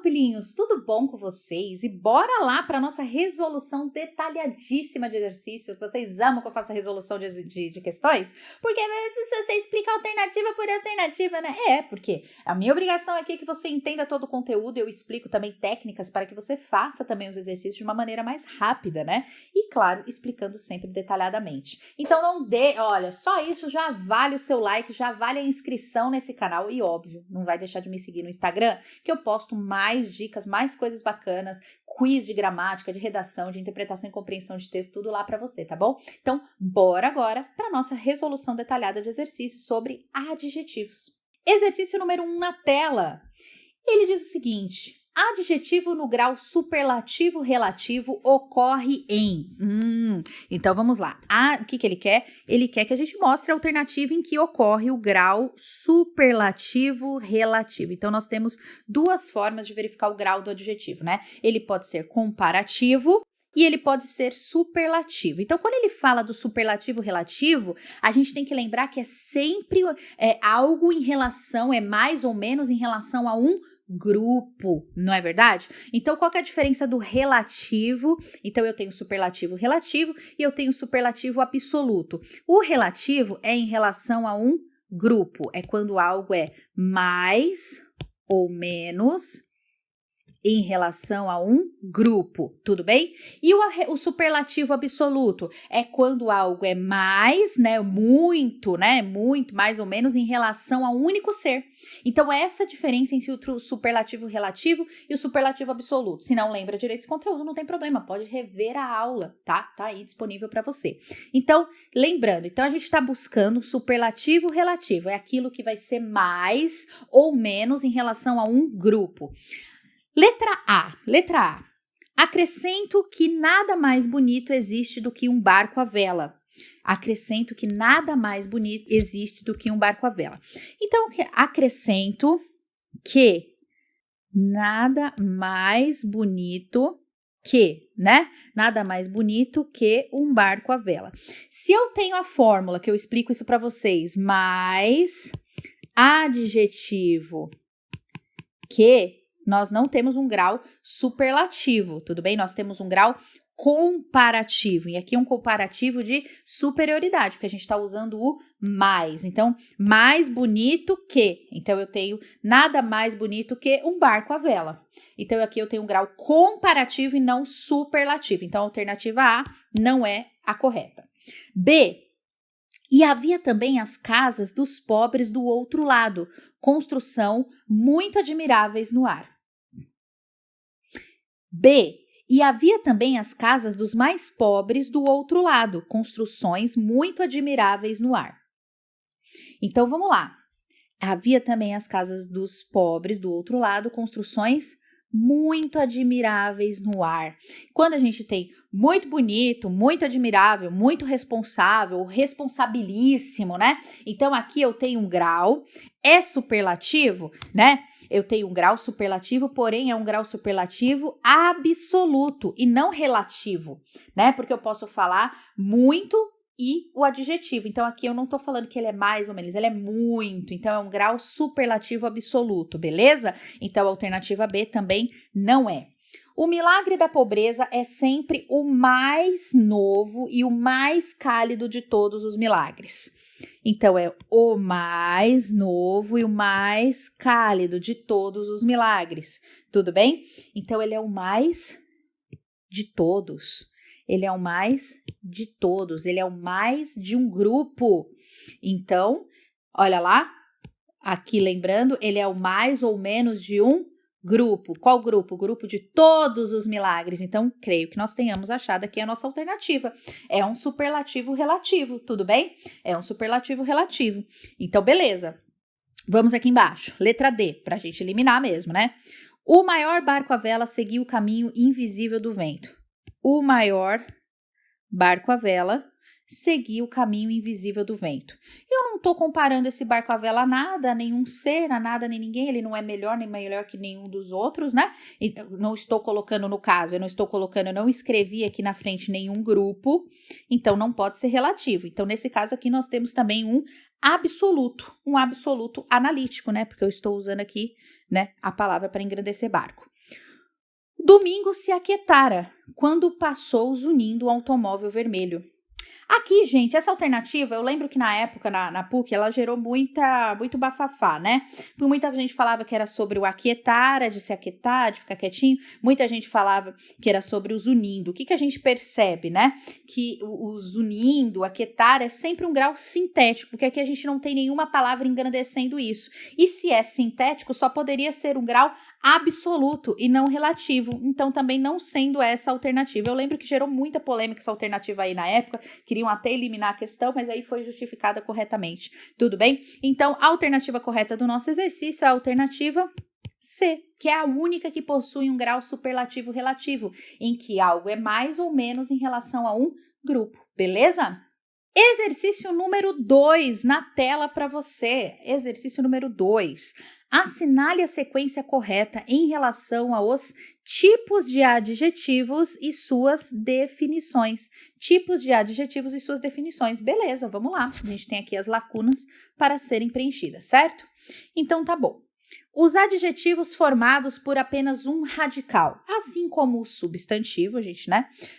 pupilinhos, tudo bom com vocês? E bora lá para nossa resolução detalhadíssima de exercícios. Vocês amam que eu faça resolução de questões? Porque se você explica alternativa por alternativa, né? Porque a minha obrigação aqui é que você entenda todo o conteúdo. Eu explico também técnicas para que você faça também os exercícios de uma maneira mais rápida, né? E claro, explicando sempre detalhadamente. Então olha, só isso já vale o seu like, já vale a inscrição nesse canal e óbvio, não vai deixar de me seguir no Instagram, que eu posto mais dicas, mais coisas bacanas, quiz de gramática, de redação, de interpretação e compreensão de texto, tudo lá para você, tá bom? Então, bora agora para nossa resolução detalhada de exercícios sobre adjetivos. Exercício número 1 na tela. Ele diz o seguinte: adjetivo no grau superlativo relativo ocorre em... Então, vamos lá. O que ele quer? Ele quer que a gente mostre a alternativa em que ocorre o grau superlativo relativo. Então, nós temos duas formas de verificar o grau do adjetivo, né? Ele pode ser comparativo e ele pode ser superlativo. Então, quando ele fala do superlativo relativo, a gente tem que lembrar que é sempre algo em relação, é mais ou menos em relação a um grupo, não é verdade? Então, qual que é a diferença do relativo? Então, eu tenho superlativo relativo e eu tenho superlativo absoluto. O relativo é em relação a um grupo, é quando algo é mais ou menos em relação a um grupo, tudo bem? E o superlativo absoluto é quando algo é mais, muito, mais ou menos em relação a um único ser. Então, essa é a diferença entre o superlativo relativo e o superlativo absoluto. Se não lembra direito esse conteúdo, não tem problema, pode rever a aula, tá? Tá aí disponível para você. Então, lembrando, a gente está buscando superlativo relativo, é aquilo que vai ser mais ou menos em relação a um grupo. Letra A. Acrescento que nada mais bonito existe do que um barco à vela. Acrescento que nada mais bonito existe do que um barco à vela. Então, acrescento que nada mais bonito que, Nada mais bonito que um barco à vela. Se eu tenho a fórmula, que eu explico isso para vocês, mais adjetivo que, nós não temos um grau superlativo, tudo bem? Nós temos um grau comparativo, e aqui é um comparativo de superioridade, porque a gente está usando o mais. Então, mais bonito que. Então, eu tenho nada mais bonito que um barco à vela. Então, aqui eu tenho um grau comparativo e não superlativo. Então, a alternativa A não é a correta. B. E havia também as casas dos pobres do outro lado, construção muito admiráveis no ar. B. E havia também as casas dos mais pobres do outro lado, construções muito admiráveis no ar. Então, vamos lá. Havia também as casas dos pobres do outro lado, construções muito admiráveis no ar. Quando a gente tem muito bonito, muito admirável, muito responsável, responsabilíssimo, Então, aqui eu tenho um grau, é superlativo, Eu tenho um grau superlativo, porém é um grau superlativo absoluto e não relativo, Porque eu posso falar muito e o adjetivo. Então, aqui eu não tô falando que ele é mais ou menos, ele é muito. Então, é um grau superlativo absoluto, beleza? Então, a alternativa B também não é. O milagre da pobreza é sempre o mais novo e o mais cálido de todos os milagres. Então, é o mais novo e o mais cálido de todos os milagres. Tudo bem? Então, ele é o mais de todos. Ele é o mais de todos. Ele é o mais de um grupo. Então, olha lá. Aqui, lembrando, ele é o mais ou menos de um grupo. Qual grupo? O grupo de todos os milagres. Então, creio que nós tenhamos achado aqui a nossa alternativa. É um superlativo relativo, tudo bem? É um superlativo relativo. Então, beleza. Vamos aqui embaixo. Letra D, para a gente eliminar mesmo, O maior barco à vela seguiu o caminho invisível do vento. O maior barco à vela seguir o caminho invisível do vento. Eu não estou comparando esse barco à vela a nada, a nenhum ser, a nada, nem ninguém. Ele não é melhor nem melhor que nenhum dos outros, não estou colocando no caso, eu não escrevi aqui na frente nenhum grupo, então não pode ser relativo. Então, nesse caso aqui, nós temos também um absoluto analítico, porque eu estou usando aqui, a palavra para engrandecer barco. Domingo se aquietara, quando passou zunindo o automóvel vermelho. Aqui, gente, essa alternativa, eu lembro que na época, na PUC, ela gerou muito bafafá, né? Porque muita gente falava que era sobre o aquietar, de se aquietar, de ficar quietinho. Muita gente falava que era sobre o zunindo. O que a gente percebe, né? Que o zunindo, o aquietar, é sempre um grau sintético, porque aqui a gente não tem nenhuma palavra engrandecendo isso. E se é sintético, só poderia ser um grau absoluto e não relativo. Então, também não sendo essa alternativa. Eu lembro que gerou muita polêmica essa alternativa aí na época, queriam até eliminar a questão, mas aí foi justificada corretamente. Tudo bem? Então, a alternativa correta do nosso exercício é a alternativa C, que é a única que possui um grau superlativo relativo, em que algo é mais ou menos em relação a um grupo. Beleza? Exercício número 2 na tela para você. Exercício número 2. Assinale a sequência correta em relação aos tipos de adjetivos e suas definições. Tipos de adjetivos e suas definições. Beleza, vamos lá. A gente tem aqui as lacunas para serem preenchidas, certo? Então tá bom. Os adjetivos formados por apenas um radical, assim como o substantivo,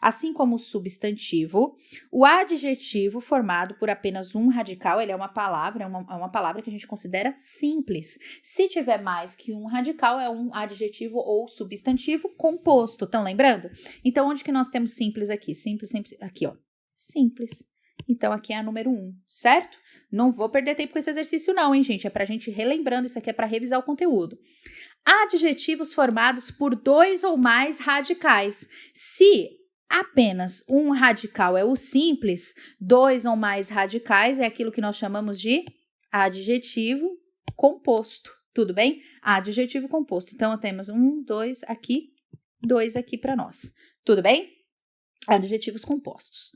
Assim como o substantivo, o adjetivo formado por apenas um radical, ele é uma palavra que a gente considera simples. Se tiver mais que um radical, é um adjetivo ou substantivo composto. Estão lembrando? Então, onde que nós temos simples aqui? Simples, aqui, ó. Simples. Então, aqui é a número 1, certo? Não vou perder tempo com esse exercício não, hein, gente? É pra gente ir relembrando, isso aqui é para revisar o conteúdo. Adjetivos formados por 2 ou mais radicais. Se apenas um radical é o simples, 2 ou mais radicais é aquilo que nós chamamos de adjetivo composto. Tudo bem? Adjetivo composto. Então, temos 1, 2 aqui, 2 aqui para nós. Tudo bem? Adjetivos compostos.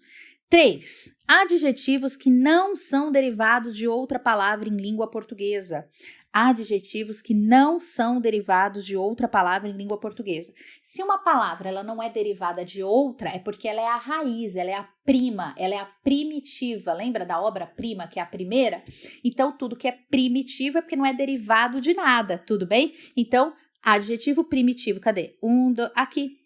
3. Adjetivos que não são derivados de outra palavra em língua portuguesa. Adjetivos que não são derivados de outra palavra em língua portuguesa. Se uma palavra ela não é derivada de outra, é porque ela é a raiz, ela é a prima, ela é a primitiva. Lembra da obra-prima, que é a primeira? Então, tudo que é primitivo é porque não é derivado de nada, tudo bem? Então, adjetivo primitivo, cadê? Aqui.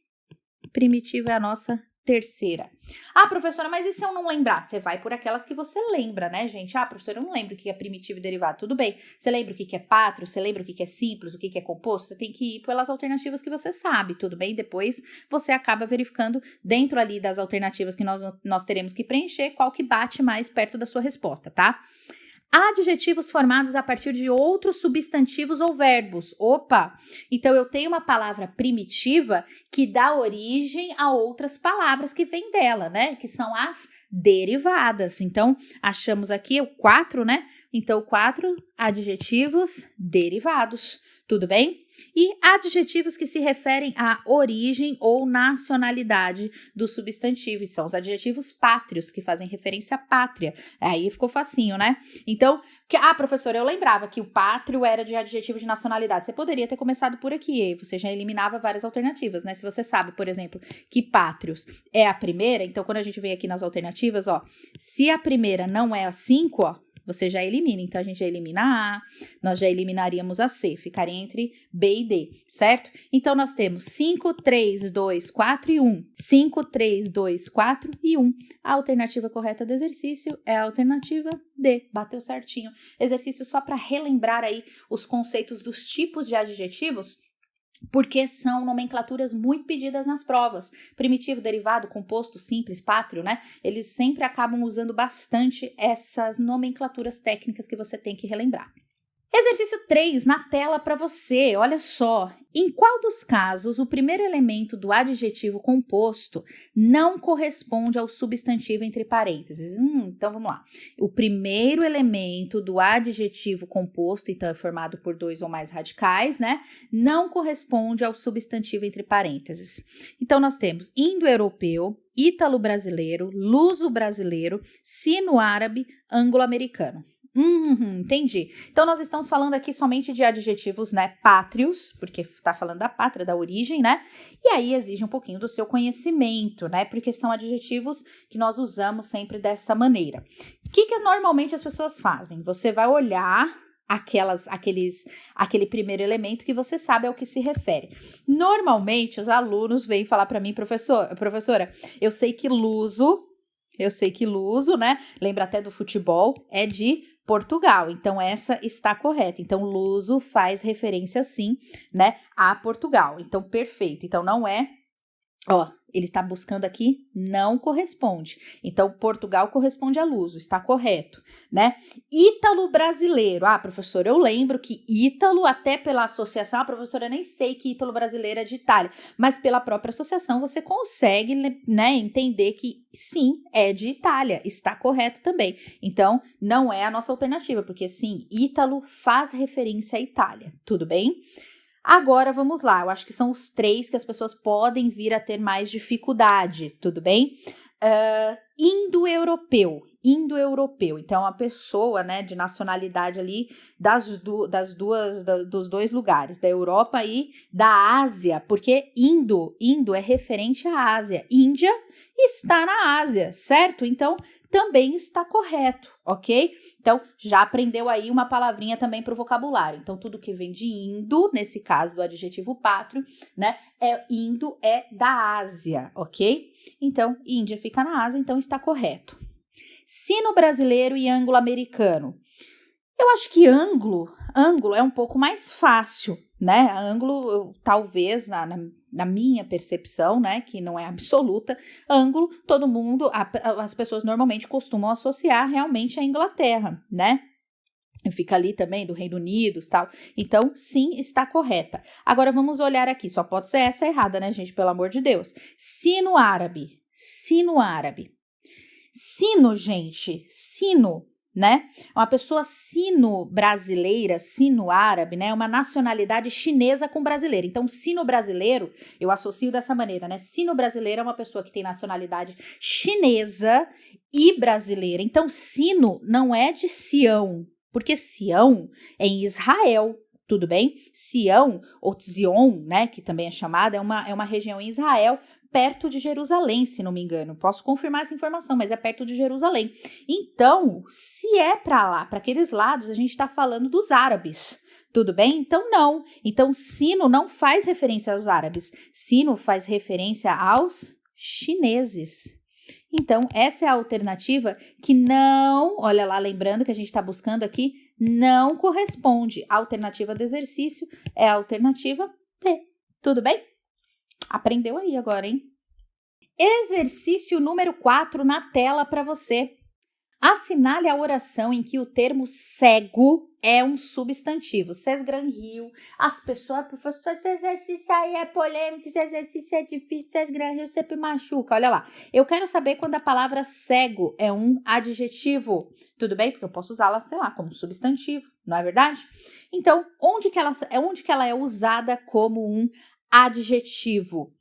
Primitivo é a nossa terceira. Ah, professora, mas e se eu não lembrar? Você vai por aquelas que você lembra, né, gente? Ah, professora, eu não lembro o que é primitivo e derivado. Tudo bem. Você lembra o que é pátrio? Você lembra o que é simples? O que é composto? Você tem que ir pelas alternativas que você sabe, tudo bem? Depois você acaba verificando dentro ali das alternativas que nós teremos que preencher qual que bate mais perto da sua resposta, tá? Adjetivos formados a partir de outros substantivos ou verbos. Opa! Então, eu tenho uma palavra primitiva que dá origem a outras palavras que vêm dela, né? Que são as derivadas. Então, achamos aqui o 4, né? Então, 4 adjetivos derivados. Tudo bem? E adjetivos que se referem à origem ou nacionalidade do substantivo. São os adjetivos pátrios, que fazem referência à pátria. Aí ficou facinho, né? Então, professora, eu lembrava que o pátrio era de adjetivo de nacionalidade. Você poderia ter começado por aqui, você já eliminava várias alternativas, né? Se você sabe, por exemplo, que pátrios é a primeira, então quando a gente vem aqui nas alternativas, ó, se a primeira não é a 5, ó, você já elimina. Então, a gente já elimina a A, nós já eliminaríamos a C, ficaria entre B e D, certo? Então, nós temos 5, 3, 2, 4 e 1. 5, 3, 2, 4 e 1. A alternativa correta do exercício é a alternativa D. Bateu certinho. Exercício só para relembrar aí os conceitos dos tipos de adjetivos, porque são nomenclaturas muito pedidas nas provas. Primitivo, derivado, composto, simples, pátrio, né? Eles sempre acabam usando bastante essas nomenclaturas técnicas que você tem que relembrar. Exercício 3 na tela para você, olha só. Em qual dos casos o primeiro elemento do adjetivo composto não corresponde ao substantivo entre parênteses? Então vamos lá. O primeiro elemento do adjetivo composto, então é formado por 2 ou mais radicais, né? Não corresponde ao substantivo entre parênteses. Então nós temos indo-europeu, ítalo-brasileiro, luso-brasileiro, sino-árabe, anglo-americano. Entendi. Então, nós estamos falando aqui somente de adjetivos, né, pátrios, porque está falando da pátria, da origem, né? E aí exige um pouquinho do seu conhecimento, né? Porque são adjetivos que nós usamos sempre dessa maneira. O que normalmente as pessoas fazem? Você vai olhar aquele primeiro elemento que você sabe ao que se refere. Normalmente, os alunos vêm falar para mim, professora, eu sei que luso, né? Lembra até do futebol, é de Portugal. Então, essa está correta. Então, luso faz referência, sim, né, a Portugal. Então, perfeito. Então, não é... Ó, ele está buscando aqui, não corresponde. Então, Portugal corresponde a luso, está correto, né? Ítalo brasileiro. Ah, professora, eu lembro que Ítalo, até pela associação, professora, eu nem sei que Ítalo brasileiro é de Itália, mas pela própria associação você consegue, né, entender que sim, é de Itália, está correto também. Então, não é a nossa alternativa, porque sim, Ítalo faz referência à Itália, tudo bem? Agora, vamos lá, eu acho que são os 3 que as pessoas podem vir a ter mais dificuldade, tudo bem? Indo-europeu, então uma pessoa, né, de nacionalidade ali dos 2 lugares, da Europa e da Ásia, porque indo é referente à Ásia, Índia está na Ásia, certo? Então, também está correto, ok? Então, já aprendeu aí uma palavrinha também para o vocabulário. Então, tudo que vem de indo, nesse caso do adjetivo pátrio, né? Indo é da Ásia, ok? Então, Índia fica na Ásia, então está correto. Sino brasileiro e ângulo americano. Eu acho que ângulo é um pouco mais fácil, né? Ângulo, talvez, na minha percepção, né, que não é absoluta, ângulo, todo mundo, as pessoas normalmente costumam associar realmente à Inglaterra, né? Fica ali também do Reino Unido e tal. Então, sim, está correta. Agora, vamos olhar aqui. Só pode ser essa errada, né, gente? Pelo amor de Deus. Sino árabe. Sino, gente. Sino, né? Uma pessoa sino-brasileira, sino-árabe, né? Uma nacionalidade chinesa com brasileira. Então, sino-brasileiro, eu associo dessa maneira, né? Sino-brasileiro é uma pessoa que tem nacionalidade chinesa e brasileira. Então, sino não é de Sião, porque Sião é em Israel, tudo bem? Sião, ou Zion, né, que também é chamada, é uma região em Israel, perto de Jerusalém, se não me engano. Posso confirmar essa informação, mas é perto de Jerusalém. Então, se é para lá, para aqueles lados, a gente está falando dos árabes. Tudo bem? Então, não. Então, sino não faz referência aos árabes. Sino faz referência aos chineses. Então, essa é a alternativa que não, olha lá, lembrando que a gente está buscando aqui, não corresponde. A alternativa do exercício é a alternativa D. Tudo bem? Aprendeu aí agora, hein? Exercício número 4 na tela para você. Assinale a oração em que o termo cego é um substantivo. Cés Gran Rio, as pessoas, professor, esse exercício aí é polêmico, esse exercício é difícil, Cés Gran Rio sempre machuca. Olha lá, eu quero saber quando a palavra cego é um adjetivo. Tudo bem? Porque eu posso usá-la, sei lá, como substantivo, não é verdade? Então, onde que ela é usada como um adjetivo?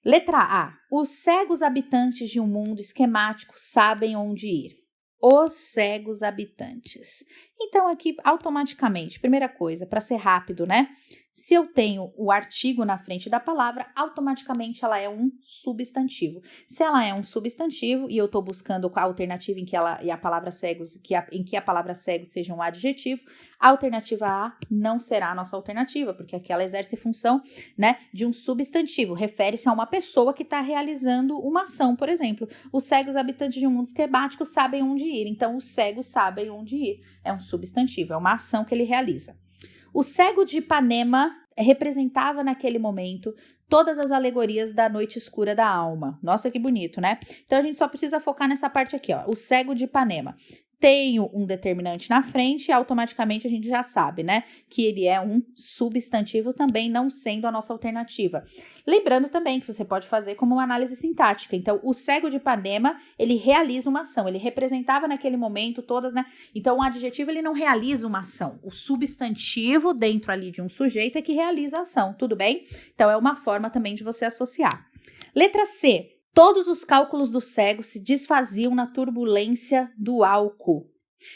Letra A. Os cegos habitantes de um mundo esquemático sabem onde ir. Os cegos habitantes. Então, aqui, automaticamente, primeira coisa, para ser rápido, né? Se eu tenho o artigo na frente da palavra, automaticamente ela é um substantivo. Se ela é um substantivo e eu estou buscando a alternativa em que a palavra cegos, em que a palavra cego seja um adjetivo, a alternativa A não será a nossa alternativa, porque aqui ela exerce função, né, de um substantivo. Refere-se a uma pessoa que está realizando uma ação, por exemplo. Os cegos habitantes de um mundo esquemático sabem onde ir. Então, os cegos sabem onde ir. É um substantivo, é uma ação que ele realiza. O cego de Ipanema representava naquele momento todas as alegorias da noite escura da alma. Nossa, que bonito, né? Então, a gente só precisa focar nessa parte aqui, ó. O cego de Ipanema. Tenho um determinante na frente e automaticamente a gente já sabe, né? Que ele é um substantivo também, não sendo a nossa alternativa. Lembrando também que você pode fazer como uma análise sintática. Então, o cego de Ipanema, ele realiza uma ação. Ele representava naquele momento todas, né? Então, o adjetivo, ele não realiza uma ação. O substantivo dentro ali de um sujeito é que realiza a ação, tudo bem? Então, é uma forma também de você associar. Letra C. Todos os cálculos do cego se desfaziam na turbulência do álcool.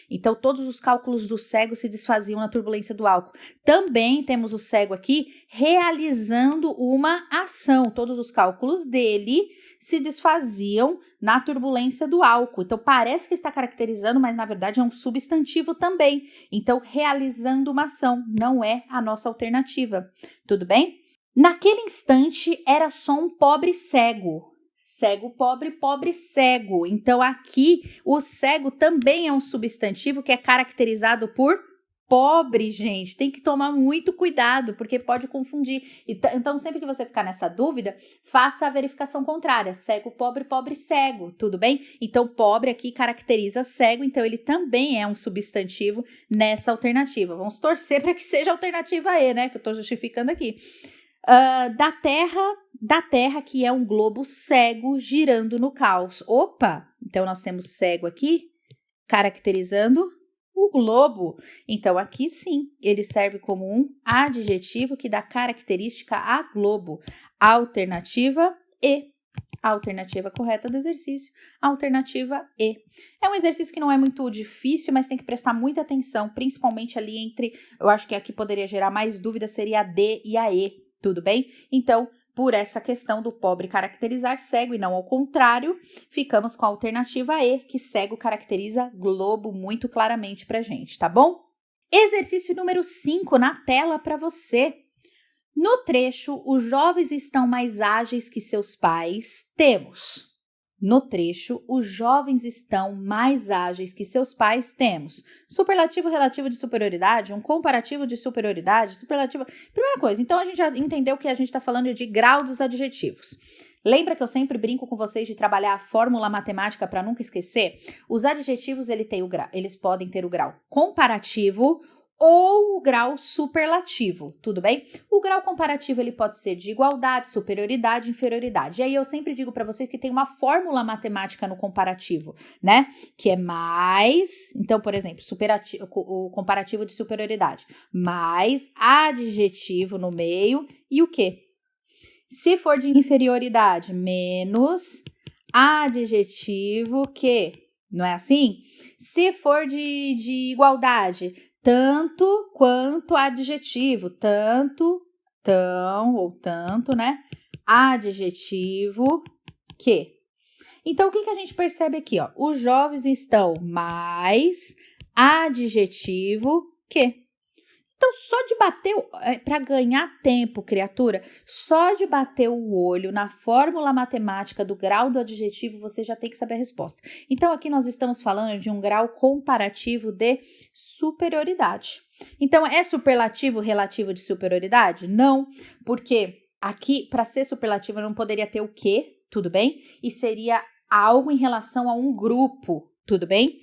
Então, todos os cálculos do cego se desfaziam na turbulência do álcool. Também temos o cego aqui realizando uma ação. Todos os cálculos dele se desfaziam na turbulência do álcool. Então, parece que está caracterizando, mas na verdade é um substantivo também. Então, realizando uma ação não é a nossa alternativa. Tudo bem? Naquele instante, era só um pobre cego. Cego, pobre, pobre, cego. Então, aqui, o cego também é um substantivo que é caracterizado por pobre, gente. Tem que tomar muito cuidado, porque pode confundir. Então, sempre que você ficar nessa dúvida, faça a verificação contrária. Cego, pobre, pobre, cego. Tudo bem? Então, pobre aqui caracteriza cego, então ele também é um substantivo nessa alternativa. Vamos torcer para que seja a alternativa E, né? Que eu estou justificando aqui. Da Terra, que é um globo cego girando no caos. Opa! Então, nós temos cego aqui, caracterizando o globo. Então, aqui sim, ele serve como um adjetivo que dá característica a globo. Alternativa E. A alternativa correta do exercício, alternativa E. É um exercício que não é muito difícil, mas tem que prestar muita atenção, principalmente ali entre, eu acho que aqui poderia gerar mais dúvida, seria a D e a E. Tudo bem? Então, por essa questão do pobre caracterizar cego e não ao contrário, ficamos com a alternativa E, que cego caracteriza globo muito claramente pra gente, tá bom? Exercício número 5 na tela para você. No trecho, os jovens estão mais ágeis que seus pais, temos. No trecho, os jovens estão mais ágeis que seus pais, temos superlativo relativo de superioridade, um comparativo de superioridade, superlativo... Primeira coisa, então a gente já entendeu que a gente está falando de grau dos adjetivos. Lembra que eu sempre brinco com vocês de trabalhar a fórmula matemática para nunca esquecer? Os adjetivos eles podem ter o grau comparativo ou o grau superlativo, tudo bem? O grau comparativo ele pode ser de igualdade, superioridade, inferioridade. E aí eu sempre digo para vocês que tem uma fórmula matemática no comparativo, né? Que é mais, então, por exemplo, o comparativo de superioridade, mais adjetivo no meio e o quê? Se for de inferioridade, menos adjetivo que, não é assim? Se for de igualdade, tanto quanto adjetivo, tanto, tão ou tanto, né? Adjetivo que. Então, o que a gente percebe aqui, ó? Os jovens estão mais adjetivo que. Então, só de bater, para ganhar tempo, criatura, só de bater o olho na fórmula matemática do grau do adjetivo, você já tem que saber a resposta. Então, aqui nós estamos falando de um grau comparativo de superioridade. Então, é superlativo relativo de superioridade? Não, porque aqui, para ser superlativo, não poderia ter o quê, tudo bem? E seria algo em relação a um grupo, tudo bem?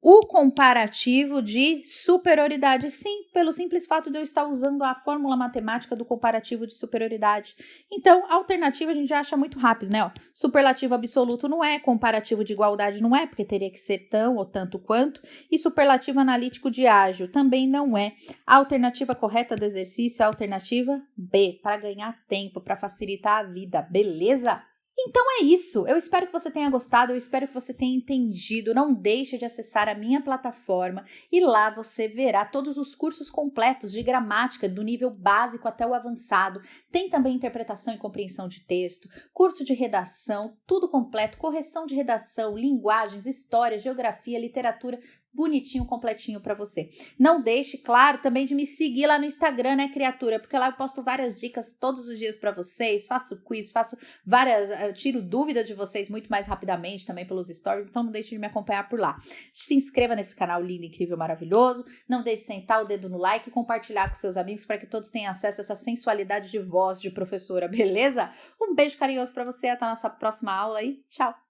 O comparativo de superioridade, sim, pelo simples fato de eu estar usando a fórmula matemática do comparativo de superioridade. Então, a alternativa a gente já acha muito rápido, né? Ó, superlativo absoluto não é, comparativo de igualdade não é, porque teria que ser tão ou tanto quanto, e superlativo analítico de ágil também não é. A alternativa correta do exercício é a alternativa B, para ganhar tempo, para facilitar a vida, beleza? Então é isso, eu espero que você tenha gostado, eu espero que você tenha entendido, não deixe de acessar a minha plataforma e lá você verá todos os cursos completos de gramática do nível básico até o avançado, tem também interpretação e compreensão de texto, curso de redação, tudo completo, correção de redação, linguagens, história, geografia, literatura, bonitinho, completinho para você. Não deixe, claro, também de me seguir lá no Instagram, né, criatura? Porque lá eu posto várias dicas todos os dias para vocês, faço quiz, eu tiro dúvidas de vocês muito mais rapidamente também pelos stories, então não deixe de me acompanhar por lá. Se inscreva nesse canal lindo, incrível, maravilhoso. Não deixe de sentar o dedo no like e compartilhar com seus amigos para que todos tenham acesso a essa sensualidade de voz de professora, beleza? Um beijo carinhoso para você, até a nossa próxima aula aí. Tchau!